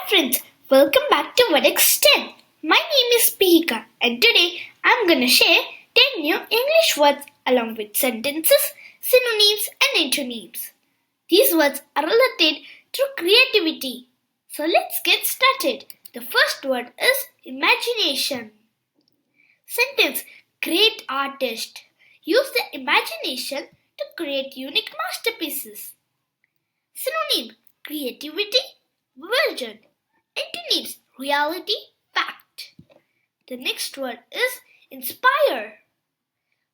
friends, welcome back to What Extent. My name is Pihika and today I'm gonna share 10 new English words along with sentences, synonyms and antonyms. These words are related to creativity. So let's get started. The first word is imagination. Sentence: Great artist. Use the imagination to create unique masterpieces. Synonym: creativity, vision. Antonyms: reality, fact. The next word is inspire.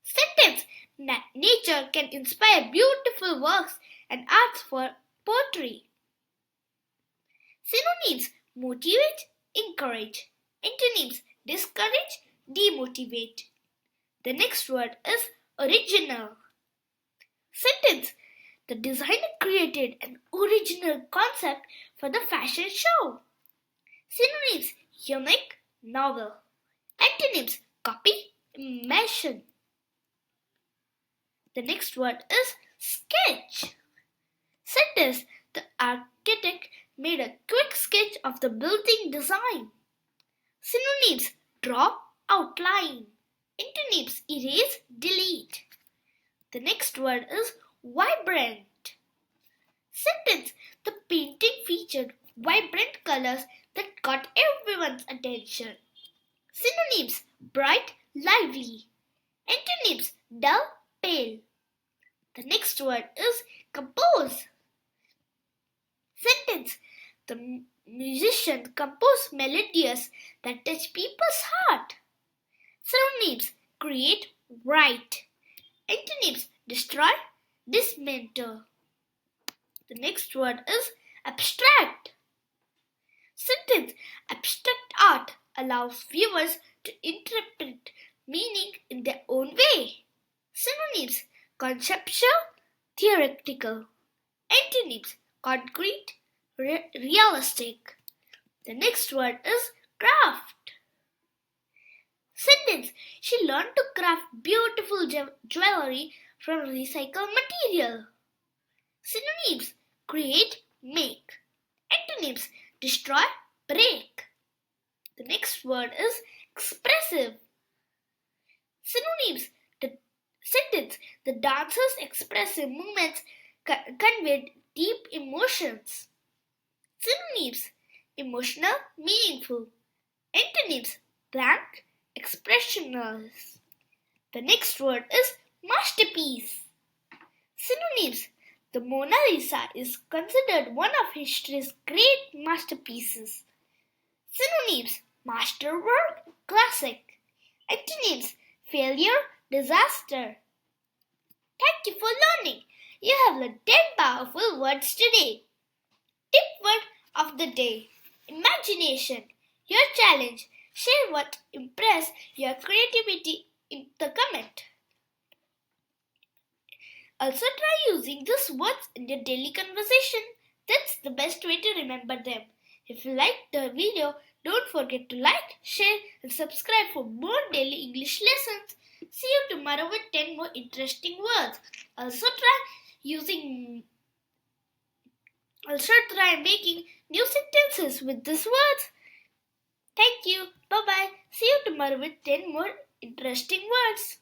Sentence: nature can inspire beautiful works and arts for poetry. Synonyms: motivate, encourage. Antonyms: discourage, demotivate. The next word is original. Sentence: the designer created an original concept for the fashion show. Synonyms: unique, novel. Antonyms: copy, imagine. The next word is sketch. Sentence: the architect made a quick sketch of the building design. Synonyms: draw, outline. Antonyms: erase, delete. The next word is vibrant. Sentence: the painting featured vibrant colors that caught everyone's attention. Synonyms: bright, lively. Antonyms: dull, pale. The next word is compose. Sentence: the musician composed melodies that touch people's heart. Synonyms: create, write. Antonyms: destroy, dismantle. The next word is abstract. Sentence: abstract art allows viewers to interpret meaning in their own way. Synonyms: conceptual, theoretical. Antonyms: concrete, realistic. The next word is craft. Sentence: she learned to craft beautiful jewelry from recycled material. Synonyms: create, make. Antonyms: destroy, break. The next word is expressive. Synonyms: the dancer's expressive movements conveyed deep emotions. Synonyms: emotional, meaningful. Antonyms: blank, expressionless. The next word is masterpiece. Synonyms: the Mona Lisa is considered one of history's great masterpieces. Synonyms: masterwork, classic. Antonyms: failure, disaster. Thank you for learning. You have learned 10 powerful words today. Tip word of the day: imagination. Your challenge: share what impressed your creativity in the comment. Also try using these words in your daily conversation. That's the best way to remember them. If you liked the video, don't forget to like, share and subscribe for more daily English lessons. See you tomorrow with 10 more interesting words. Also try making new sentences with these words. Thank you. Bye-bye. See you tomorrow with 10 more interesting words.